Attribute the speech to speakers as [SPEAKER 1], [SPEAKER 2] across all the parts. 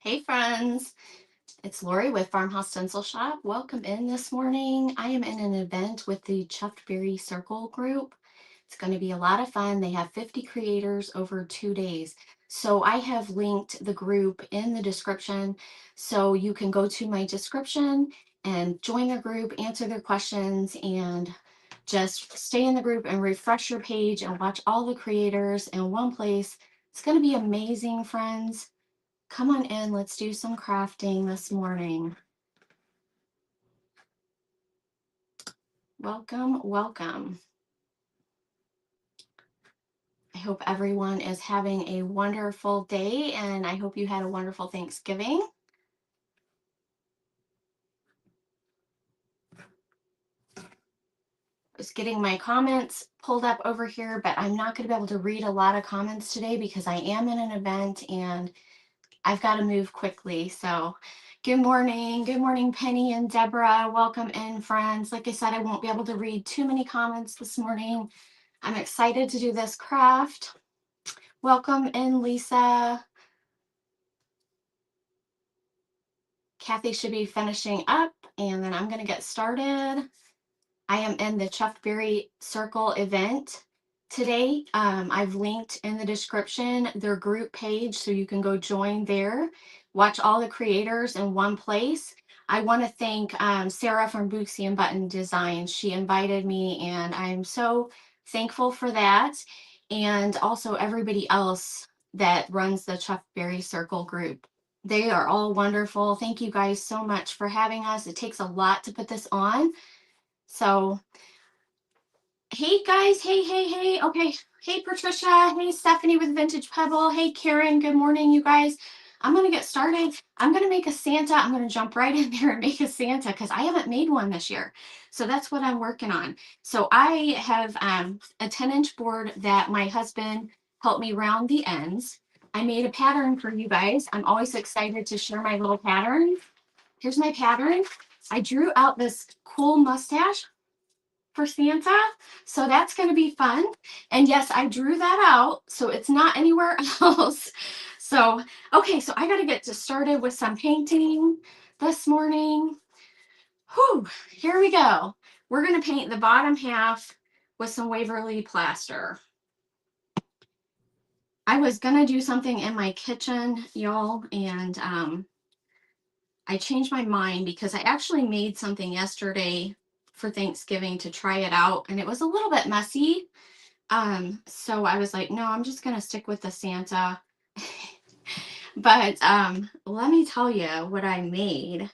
[SPEAKER 1] Hey friends, it's Lori with Farmhouse Stencil Shop. Welcome in this morning. I am in an event with the Chuffed Circle group. It's going to be a lot of fun. They have 50 creators over 2 days. So I have linked the group in the description. So you can go to my description and join their group, answer their questions, and just stay in the group and refresh your page and watch all the creators in one place. It's going to be amazing, friends. Come on in, let's do some crafting this morning. Welcome, welcome. I hope everyone is having a wonderful day and I hope you had a wonderful Thanksgiving. Just getting my comments pulled up over here, but I'm not going to be able to read a lot of comments today because I am in an event and I've got to move quickly. So good morning, Penny and Deborah. Welcome in, friends. Like I said, I won't be able to read too many comments this morning. I'm excited to do this craft. Welcome in, Lisa. Kathy should be finishing up, and then I'm going to get started. I am in the Chuffed Circle event today. I've linked in the description their group page, so you can go join there. Watch all the creators in one place. I want to thank Sarah from Booksy and Button Designs. She invited me, and I'm so thankful for that. And also everybody else that runs the Chuffed Circle group. They are all wonderful. Thank you guys so much for having us. It takes a lot to put this on. So, hey guys, hey. Okay, hey Patricia, hey Stephanie with Vintage Pebble, hey Karen, good morning, you guys. I'm gonna get started. I'm gonna make a Santa. I'm gonna jump right in there and make a Santa because I haven't made one this year. So that's what I'm working on. So I have a 10-inch board that my husband helped me round the ends. I made a pattern for you guys. I'm always excited to share my little pattern. Here's my pattern. I drew out this cool mustache for Santa. So that's going to be fun. And yes, I drew that out. So it's not anywhere else. So, okay, so I got to get started with some painting this morning. Whew, here we go. We're going to paint the bottom half with some Waverly plaster. I was going to do something in my kitchen, y'all, and I changed my mind because I actually made something yesterday for Thanksgiving to try it out, and it was a little bit messy. So I was like, no, I'm just gonna stick with the Santa. But let me tell you what I made.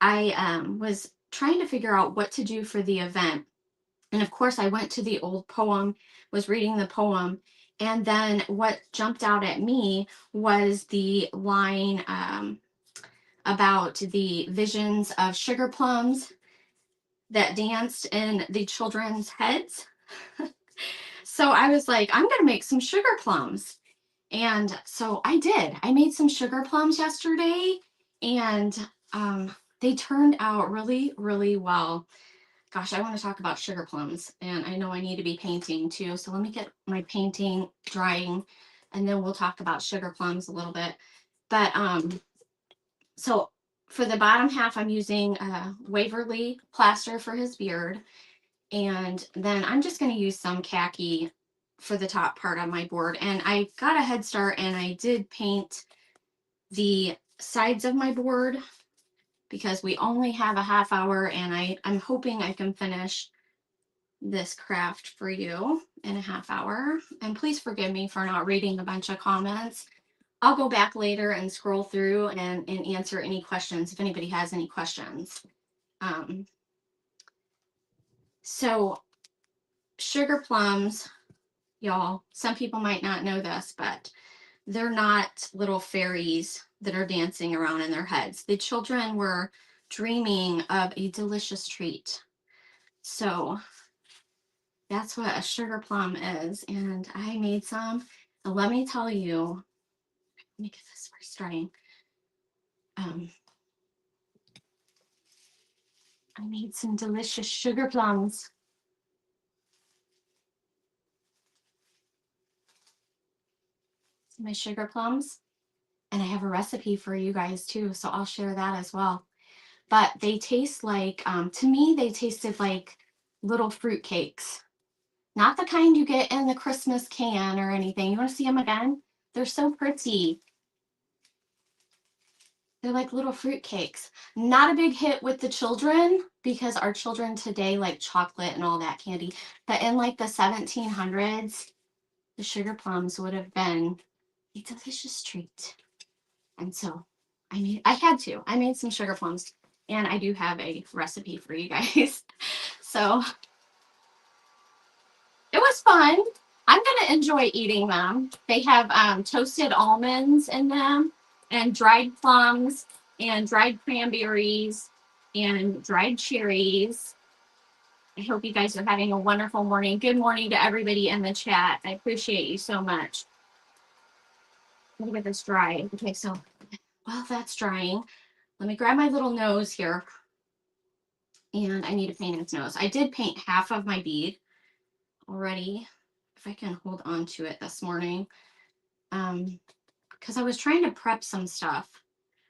[SPEAKER 1] I was trying to figure out what to do for the event. And of course, I went to the old poem, was reading the poem, and then what jumped out at me was the line about the visions of sugar plums that danced in the children's heads. So I was like, I'm going to make some sugar plums. And so I did. I made some sugar plums yesterday and they turned out really, really well. Gosh, I want to talk about sugar plums and I know I need to be painting too. So let me get my painting drying and then we'll talk about sugar plums a little bit. But so for the bottom half, I'm using Waverly plaster for his beard. And then I'm just going to use some khaki for the top part of my board. And I got a head start and I did paint the sides of my board because we only have a half hour and I'm hoping I can finish this craft for you in a half hour. And please forgive me for not reading a bunch of comments. I'll go back later and scroll through and answer any questions if anybody has any questions. So sugar plums, y'all, some people might not know this, but they're not little fairies that are dancing around in their heads. The children were dreaming of a delicious treat. So that's what a sugar plum is. And I made some. And let me tell you, let me get this first starting. I made some delicious sugar plums. My sugar plums. And I have a recipe for you guys too, so I'll share that as well. But they taste like, to me, they tasted like little fruit cakes. Not the kind you get in the Christmas can or anything. You want to see them again? They're so pretty. They're like little fruit cakes. Not a big hit with the children because our children today like chocolate and all that candy. But in like the 1700s, the sugar plums would have been a delicious treat. And so I made some sugar plums, and I do have a recipe for you guys. So it was fun. I'm going to enjoy eating them. They have toasted almonds in them, and dried plums, and dried cranberries, and dried cherries. I hope you guys are having a wonderful morning. Good morning to everybody in the chat. I appreciate you so much. Let me get this dry. Okay, so while that's drying, let me grab my little nose here. And I need to paint its nose. I did paint half of my already, if I can hold on to it this morning, because I was trying to prep some stuff.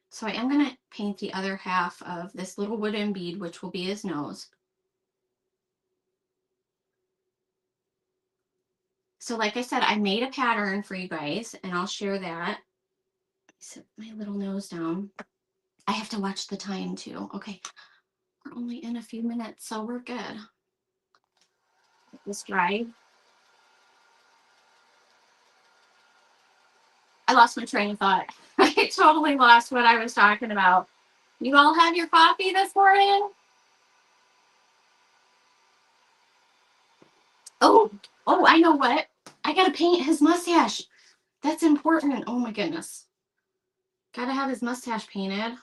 [SPEAKER 1] So I am going to paint the other half of this little wooden bead, which will be his nose. So like I said, I made a pattern for you guys, and I'll share that. Set my little nose down. I have to watch the time too. Okay, we're only in a few minutes, so we're good. Get this dry. I lost my train of thought. I totally lost what I was talking about. You all have your coffee this morning? Oh, I know what. I gotta paint his mustache. That's important. Oh my goodness. Gotta have his mustache painted.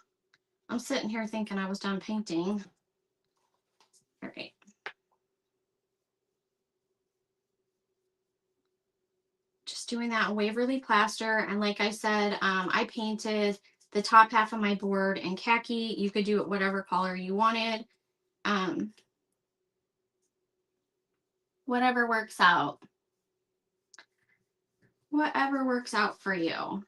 [SPEAKER 1] I'm sitting here thinking I was done painting. All right. Just doing that Waverly plaster. And like I said, I painted the top half of my board in khaki. You could do it whatever color you wanted. Whatever works out. Whatever works out for you.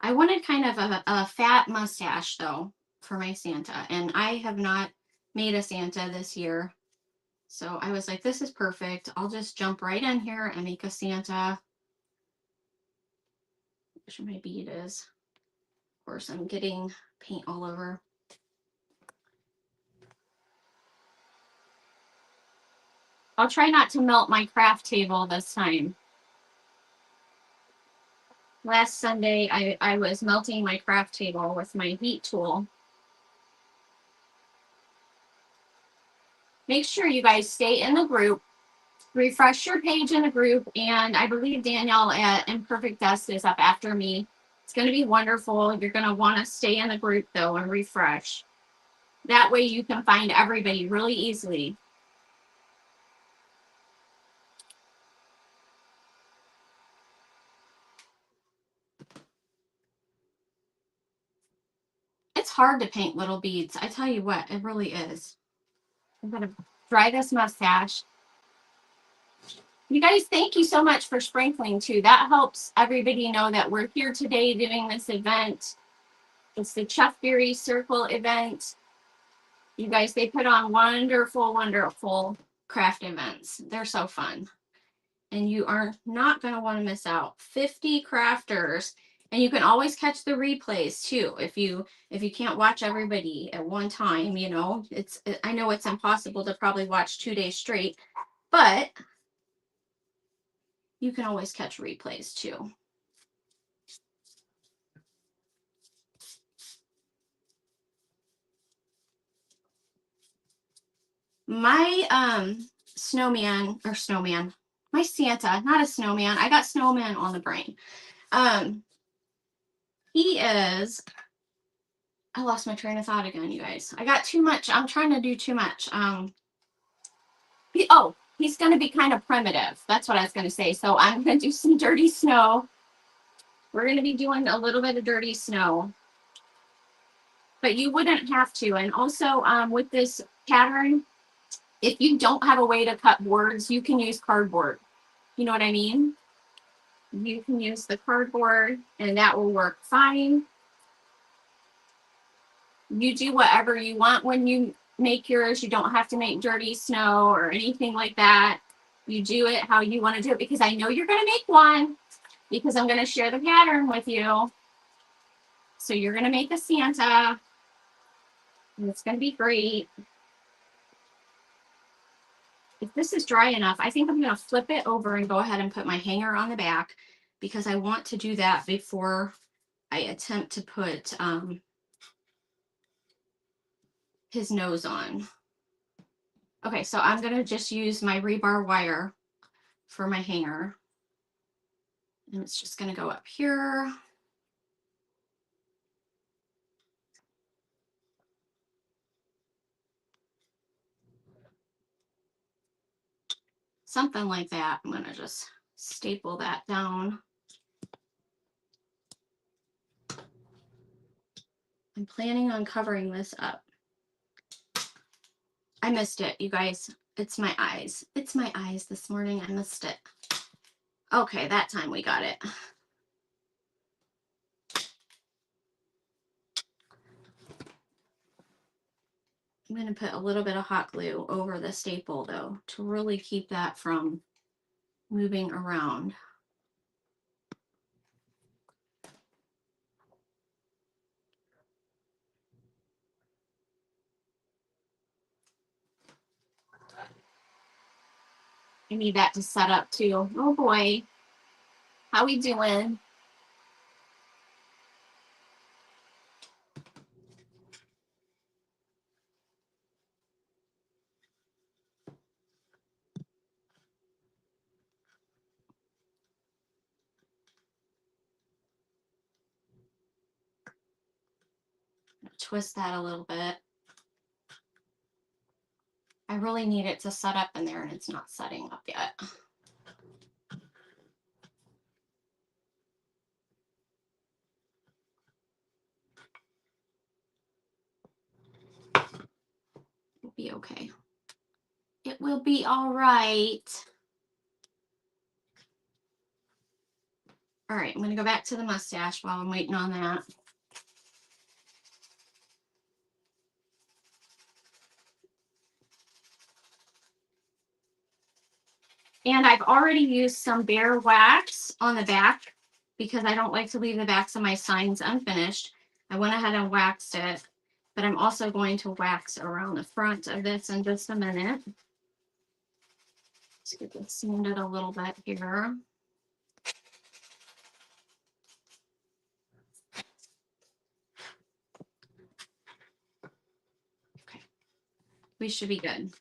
[SPEAKER 1] I wanted kind of a fat mustache though for my Santa, and I have not made a Santa this year. So I was like, this is perfect. I'll just jump right in here and make a Santa. Which my bead is. Of course, I'm getting paint all over. I'll try not to melt my craft table this time. Last Sunday, I was melting my craft table with my heat tool. Make sure you guys stay in the group. Refresh your page in the group, and I believe Danielle at Imperfect Dust is up after me. It's going to be wonderful. You're going to want to stay in the group though and refresh. That way you can find everybody really easily. It's hard to paint little beads. I tell you what, it really is. I'm going to dry this mustache. You guys, thank you so much for sprinkling too. That helps everybody know that we're here today doing this event. It's the Chuffed Circle event. You guys, they put on wonderful, wonderful craft events. They're so fun. And you are not going to want to miss out. 50 crafters. And you can always catch the replays too. If you can't watch everybody at one time, you know, I know it's impossible to probably watch 2 days straight, but you can always catch replays too. My snowman, my Santa, not a snowman. I got snowman on the brain. He is, I lost my train of thought again, you guys. I got too much. I'm trying to do too much. He's going to be kind of primitive. That's what I was going to say. So I'm going to do some dirty snow. We're going to be doing a little bit of dirty snow. But you wouldn't have to. And also with this pattern, if you don't have a way to cut boards, you can use cardboard. You know what I mean? You can use the cardboard and that will work fine. You do whatever you want when you make yours. You don't have to make dirty snow or anything like that. You do it how you want to do it, because I know you're going to make one, because I'm going to share the pattern with you. So you're going to make a Santa, and it's going to be great. If this is dry enough, I think I'm going to flip it over and go ahead and put my hanger on the back, because I want to do that before I attempt to put his nose on. Okay, so I'm going to just use my rebar wire for my hanger. And it's just going to go up here. Something like that. I'm going to just staple that down. I'm planning on covering this up. I missed it, you guys. It's my eyes. It's my eyes this morning. I missed it. Okay, that time we got it. I'm going to put a little bit of hot glue over the staple, though, to really keep that from moving around. I need that to set up, too. Oh, boy. How we doing? Twist that a little bit. I really need it to set up in there, and it's not setting up yet. It'll be okay. It will be all right. All right, I'm going to go back to the mustache while I'm waiting on that. And I've already used some bare wax on the back, because I don't like to leave the backs of my signs unfinished. I went ahead and waxed it, but I'm also going to wax around the front of this in just a minute. Let's get this sanded a little bit here. Okay, we should be good.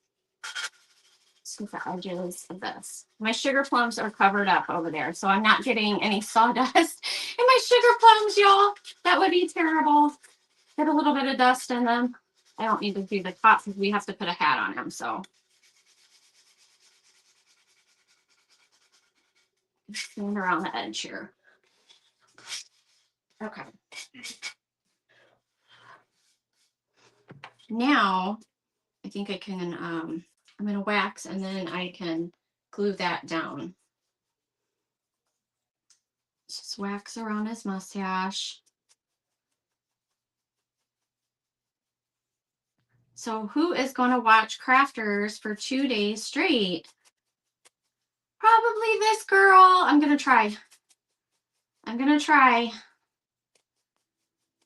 [SPEAKER 1] See the edges of this. My sugar plums are covered up over there, so I'm not getting any sawdust in my sugar plums, y'all. That would be terrible. Get a little bit of dust in them. I don't need to do the top because we have to put a hat on him, so. Stand around the edge here. Okay. Now, I think I can, I'm going to wax, and then I can glue that down. Just wax around his mustache. So who is going to watch Crafters for 2 days straight? Probably this girl. I'm going to try. I'm going to try.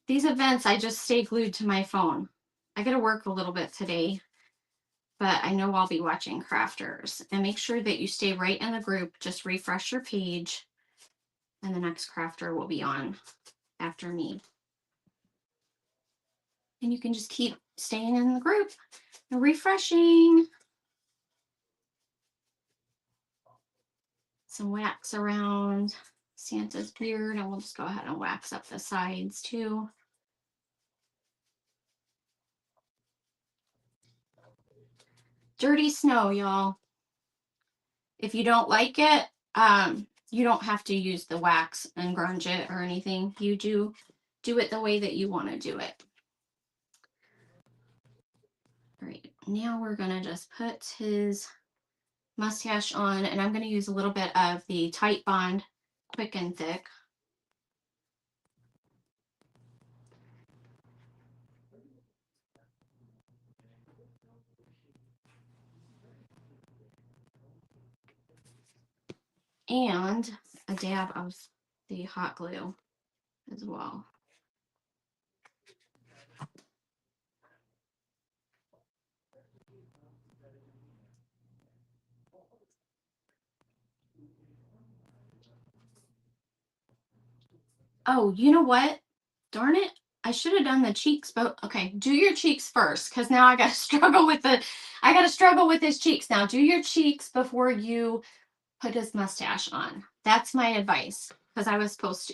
[SPEAKER 1] These events, I just stay glued to my phone. I got to work a little bit today, but I know I'll be watching Crafters. And make sure that you stay right in the group. Just refresh your page, and the next crafter will be on after me. And you can just keep staying in the group and refreshing. Some wax around Santa's beard, and we'll just go ahead and wax up the sides too. Dirty snow, y'all. If you don't like it, you don't have to use the wax and grunge it or anything. You do it the way that you want to do it. All right, now we're gonna just put his mustache on, and I'm gonna use a little bit of the Tight Bond quick and thick. And a dab of the hot glue as well. Oh, you know what? Darn it. I should have done the cheeks, but okay, do your cheeks first, because now I gotta struggle with his cheeks. Now do your cheeks before you put his mustache on. That's my advice, because I was supposed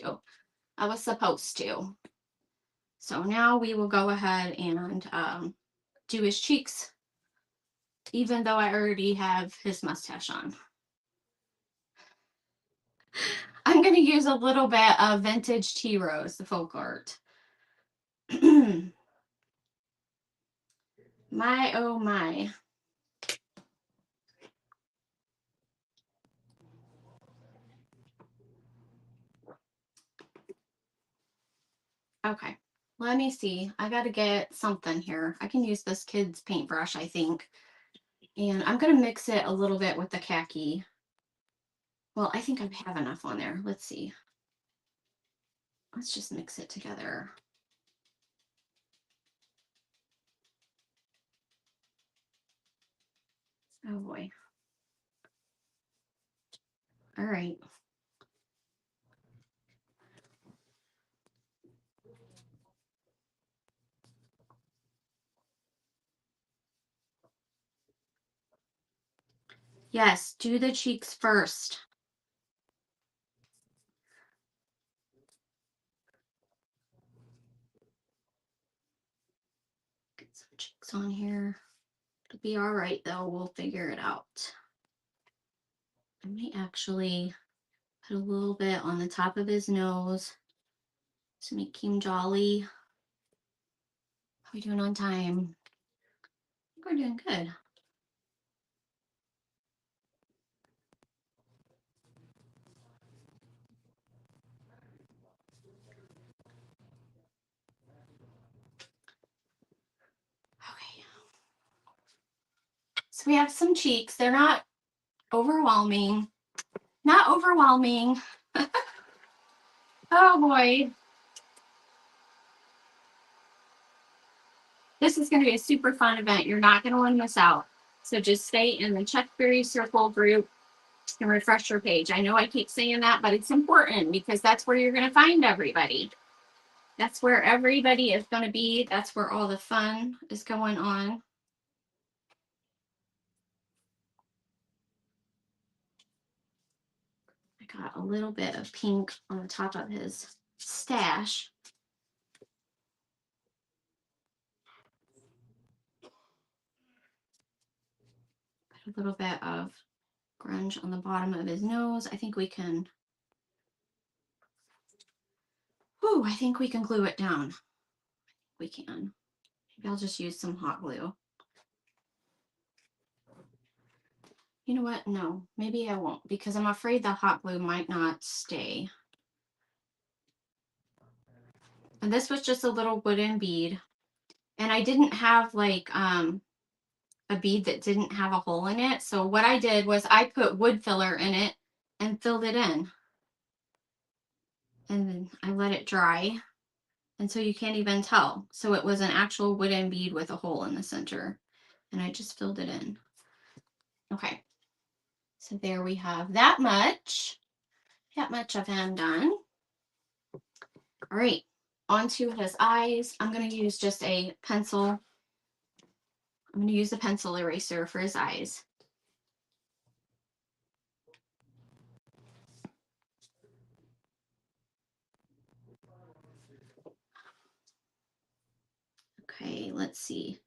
[SPEAKER 1] to. So now we will go ahead and do his cheeks, even though I already have his mustache on. I'm going to use a little bit of Vintage Tea Rose, the folk art. My, oh my. Okay, let me see. I got to get something here. I can use this kid's paintbrush, I think. And I'm going to mix it a little bit with the khaki. Well, I think I have enough on there. Let's see. Let's just mix it together. Oh boy. All right. Yes, do the cheeks first. Get some cheeks on here. It'll be all right though. We'll figure it out. I may actually put a little bit on the top of his nose to make him jolly. How are we doing on time? I think we're doing good. Okay. So we have some cheeks. They're not overwhelming. Not overwhelming. Oh boy. This is going to be a super fun event. You're not going to want to miss out. So just stay in the Checkberry Circle group and refresh your page. I know I keep saying that, but it's important because that's where you're going to find everybody. That's where everybody is going to be. That's where all the fun is going on. I got a little bit of pink on the top of his stash. Put a little bit of grunge on the bottom of his nose. I think we can, I think we can glue it down. We can. Maybe I'll just use some hot glue. You know what? No, maybe I won't, because I'm afraid the hot glue might not stay. And this was just a little wooden bead. And I didn't have like a bead that didn't have a hole in it. So what I did was I put wood filler in it and filled it in. And then I let it dry. And so you can't even tell. So it was an actual wooden bead with a hole in the center. And I just filled it in. Okay. So there we have that much of him done. All right, onto his eyes. I'm going to use just a pencil. I'm going to use the pencil eraser for his eyes. Okay, let's see.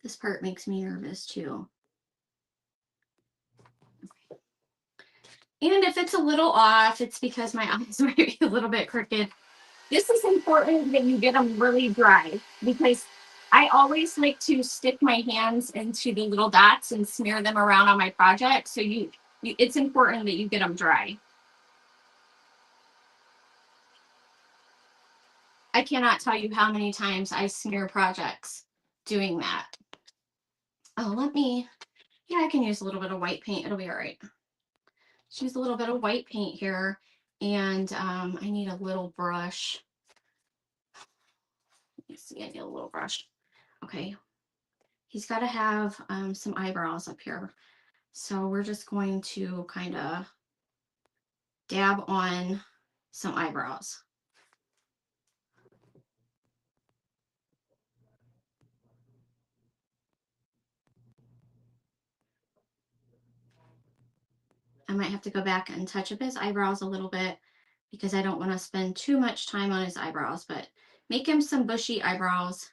[SPEAKER 1] This part makes me nervous too. Okay. And if it's a little off, it's because my eyes might be a little bit crooked. This is important that you get them really dry because I always like to stick my hands into the little dots and smear them around on my project. So it's important that you get them dry. I cannot tell you how many times I smear projects doing that. Oh, yeah, I can use a little bit of white paint. It'll be all right. Just use a little bit of white paint here. And I need a little brush. Let me see, I need a little brush. Okay. He's got to have some eyebrows up here. So we're just going to kind of dab on some eyebrows. I might have to go back and touch up his eyebrows a little bit because I don't want to spend too much time on his eyebrows, but make him some bushy eyebrows.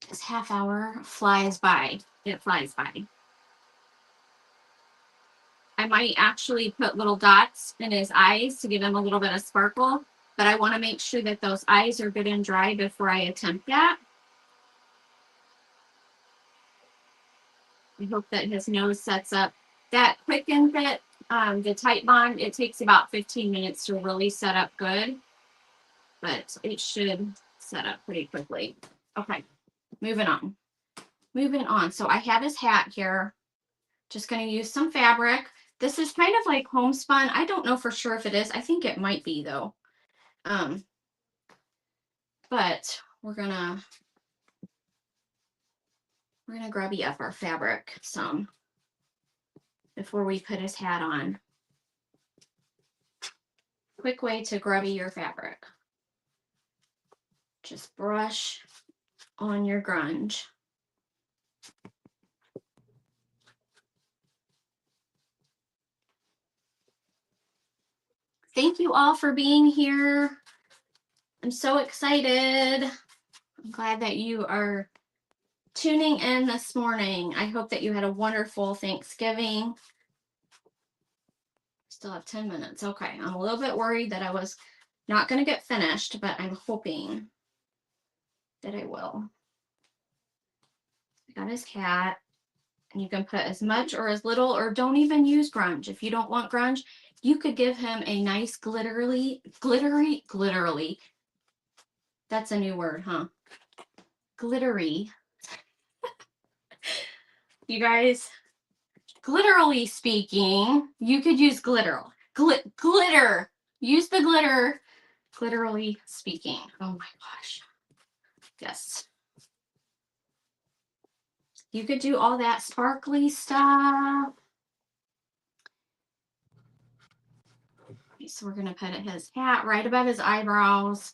[SPEAKER 1] This half hour flies by. It flies by. I might actually put little dots in his eyes to give him a little bit of sparkle, but I want to make sure that those eyes are good and dry before I attempt that. I hope that his nose sets up. That quick and fit, the tight bond, it takes about 15 minutes to really set up good, but it should set up pretty quickly. Okay, moving on. Moving on. So I have his hat here. Just going to use some fabric. This is kind of like homespun. I don't know for sure if it is. I think it might be though. But we're gonna grubby up our fabric some before we put his hat on. Quick way to grubby your fabric. Just brush on your grunge. Thank you all for being here. I'm so excited. I'm glad that you are tuning in this morning. I hope that you had a wonderful Thanksgiving. Still have 10 minutes. Okay, I'm a little bit worried that I was not going to get finished, but I'm hoping that I will. I got his hat, and you can put as much or as little, or don't even use grunge. If you don't want grunge, you could give him a nice glittery. That's a new word, huh? Glittery. You guys, glitterly speaking, you could use glitter. Glitter. Use the glitter. Glitterly speaking. Oh my gosh. Yes. You could do all that sparkly stuff. Okay, so we're going to put his hat right above his eyebrows.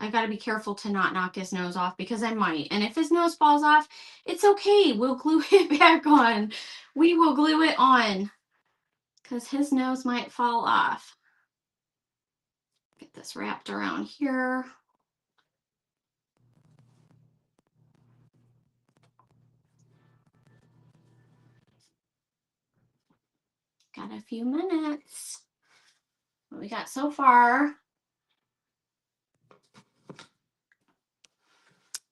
[SPEAKER 1] I got to be careful to not knock his nose off because I might. And if his nose falls off, it's okay. We'll glue it back on. We will glue it on because his nose might fall off. Get this wrapped around here. Got a few minutes. What we got so far.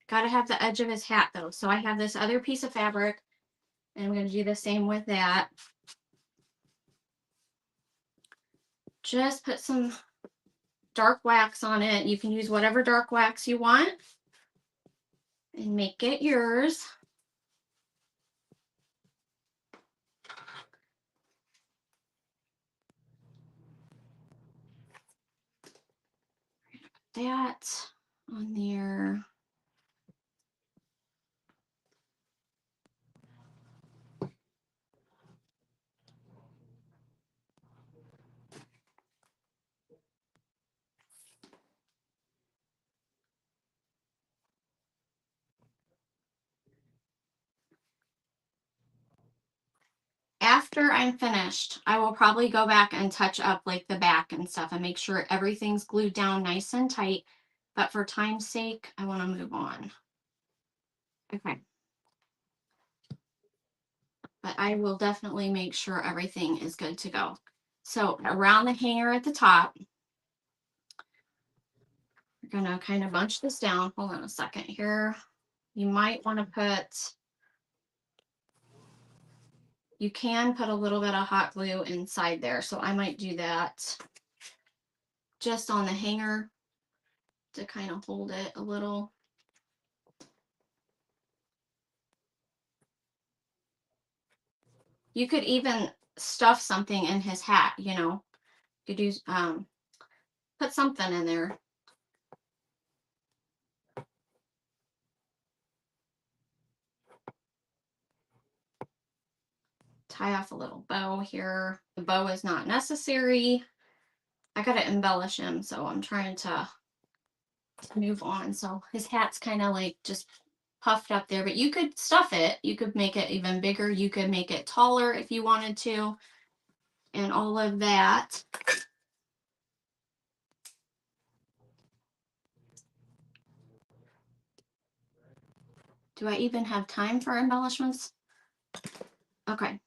[SPEAKER 1] Got to have the edge of his hat though. So I have this other piece of fabric and I'm going to do the same with that. Just put some dark wax on it. You can use whatever dark wax you want and make it yours. That on there. after I'm finished, I will probably go back and touch up like the back and stuff and make sure everything's glued down nice and tight. But for time's sake, I want to move on. Okay. But I will definitely make sure everything is good to go. So around the hanger at the top, we're going to kind of bunch this down. Hold on a second here. You might want to put, you can put a little bit of hot glue inside there. So I might do that just on the hanger to kind of hold it a little. You could even stuff something in his hat, you know. You could do, put something in there. Tie off a little bow here. The bow is not necessary. I gotta embellish him, so I'm trying to move on. So his hat's kind of like just puffed up there, but you could stuff it. You could make it even bigger. You could make it taller if you wanted to, and all of that. Do I even have time for embellishments? Okay,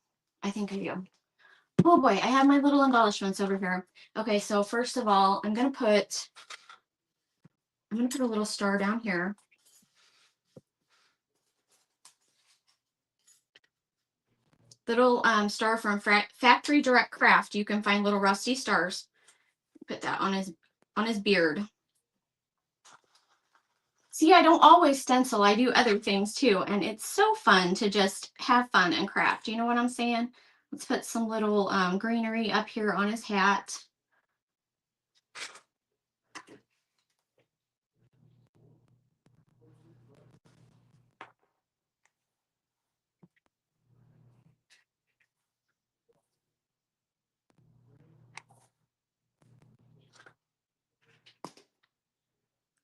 [SPEAKER 1] I think I do. Oh boy, I have my little embellishments over here. Okay, so first of all, I'm gonna put a little star down here. Little star from Factory Direct Craft. You can find little rusty stars. Put that on his beard. See, I don't always stencil. I do other things too, and it's so fun to just have fun and craft. You know what I'm saying? Let's put some little greenery up here on his hat.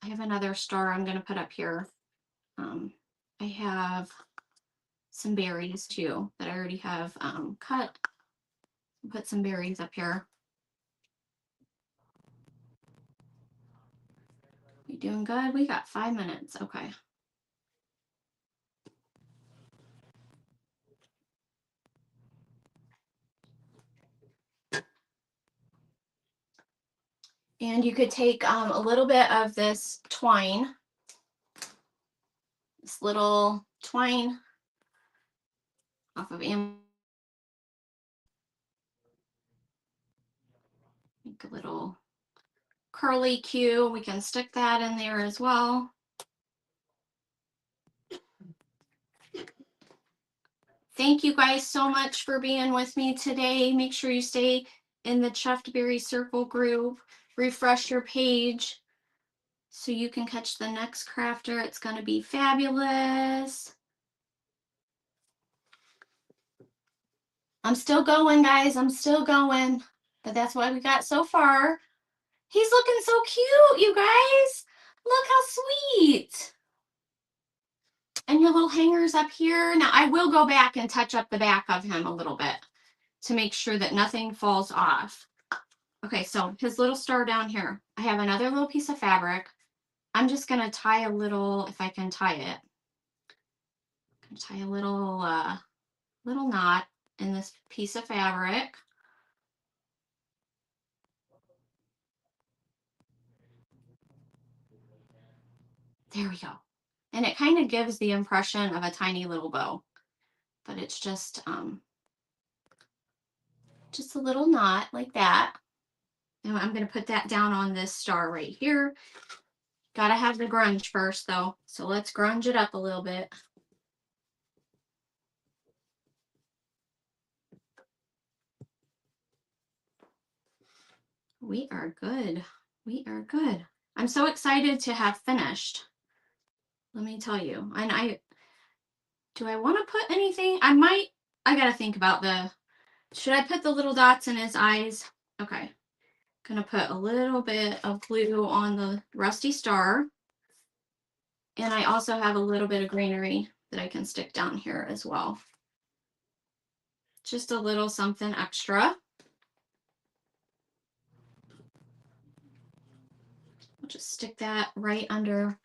[SPEAKER 1] I have another star I'm going to put up here. I have some berries too that I already have cut. Put some berries up here. We doing good? We got 5 minutes. Okay. And you could take a little bit of this twine, this little twine off of Amazon. Make a little curly Q. We can stick that in there as well. Thank you guys so much for being with me today. Make sure you stay in the Chuffed Berry Circle group. Refresh your page so you can catch the next crafter. It's going to be fabulous. I'm still going, guys. I'm still going. But that's what we got so far. He's looking so cute, you guys. Look how sweet. And your little hangers up here. Now, I will go back and touch up the back of him a little bit to make sure that nothing falls off. Okay, so his little star down here. I have another little piece of fabric. I'm just going to tie a little, if I can tie it. I'm going to tie a little knot in this piece of fabric. There we go. And it kind of gives the impression of a tiny little bow, but it's just a little knot like that. And I'm going to put that down on this star right here. Gotta have the grunge first though. So let's grunge it up a little bit. We are good. We are good. I'm so excited to have finished. Let me tell you. And do I want to put anything? I gotta think about should I put the little dots in his eyes? Okay. Gonna put a little bit of glue on the rusty star. And I also have a little bit of greenery that I can stick down here as well. just a little something extra. I'll just stick that right under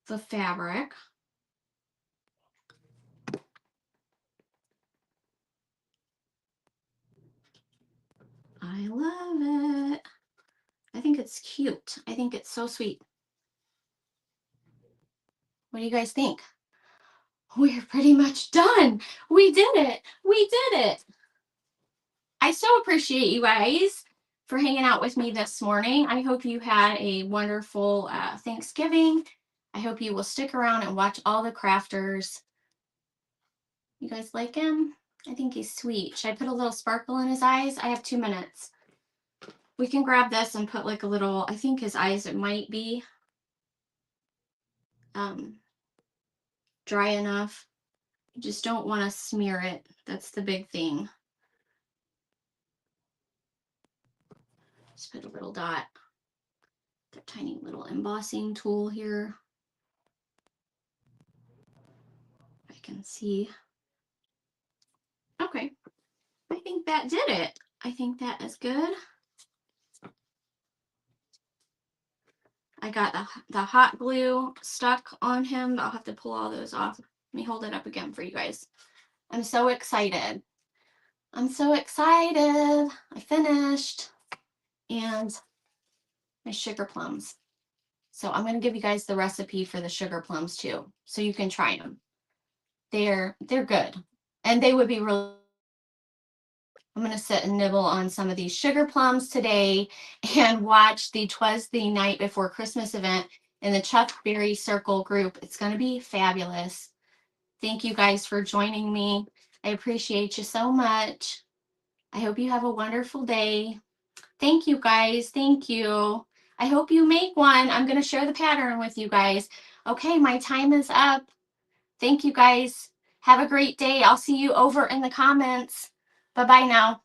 [SPEAKER 1] the fabric. I love it. I think it's cute. I think it's so sweet. What do you guys think? We're pretty much done. We did it. We did it. I so appreciate you guys for hanging out with me this morning. I hope you had a wonderful Thanksgiving. I hope you will stick around and watch all the crafters. You guys like him? I think he's sweet. Should I put a little sparkle in his eyes? I have 2 minutes. We can grab this and put like a little, I think his eyes, it might be dry enough. You just don't want to smear it. That's the big thing. Just put a little dot. The tiny little embossing tool here. I can see. Okay. I think that did it. I think that is good. I got the hot glue stuck on him. I'll have to pull all those off. Let me hold it up again for you guys. I'm so excited. I'm so excited. I finished. And my sugar plums. So I'm going to give you guys the recipe for the sugar plums too, so you can try them. They're good. And they would be really, I'm going to sit and nibble on some of these sugar plums today and watch the Twas the Night Before Christmas event in the Chuffed Berry Circle group. It's going to be fabulous. Thank you guys for joining me. I appreciate you so much. I hope you have a wonderful day. Thank you guys. Thank you. I hope you make one. I'm going to share the pattern with you guys. Okay, my time is up. Thank you guys. Have a great day. I'll see you over in the comments. Bye-bye now.